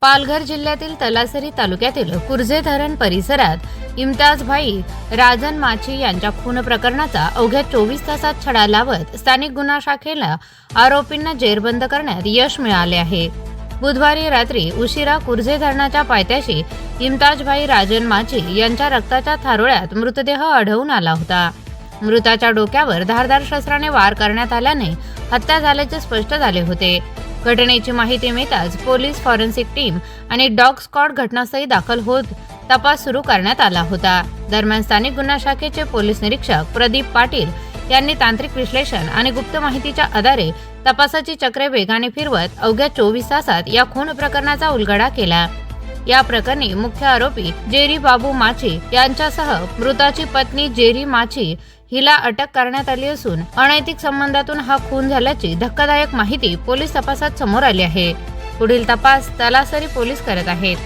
पालघर जिल्ह्यातील तलासरी तालुक्यातील कुर्जे धरण परिसरात इम्तियाज भाई राजन माची यांच्या खून प्रकरणाचा अवघ्या 24 तासात छडा लावत स्थानिक गुन्हा शाखेला आरोपींना जेरबंद करण्यात यश मिळाले आहे। बुधवारी रात्री उशिरा कुर्जे धरणाच्या पायथ्याशी इम्तियाज भाई राजन माची यांच्या रक्ताच्या थारोळ्यात मृतदेह आढळून आला होता। मृताच्या डोक्यावर धारदार शस्त्राने वार करण्यात आल्याने हत्या झाल्याचे स्पष्ट झाले होते। घटनेची माहिती मिळताच पोलीस, फॉरेन्सिक टीम आणि डॉग स्क्वॉड घटनास्थळी दाखल होत तपास सुरू करण्यात आला होता। दरम्यान स्थानिक गुन्हा शाखेचे पोलीस निरीक्षक प्रदीप पाटील यांनी तांत्रिक विश्लेषण आणि गुप्त माहितीच्या आधारे तपासाची चक्रे वेगाने फिरवत अवघ्या 24 तासात या खून प्रकरणाचा उलगडा केला। या प्रकरणी मुख्य आरोपी जेरी बाबू माची यांच्यासह मृताची पत्नी जेरी माची हिला अटक करण्यात आली असून अनैतिक संबंधातून हा खून झाल्याची धक्कादायक माहिती पोलीस तपासात समोर आली आहे। पुढील तपास तलासरी पोलीस करत आहेत।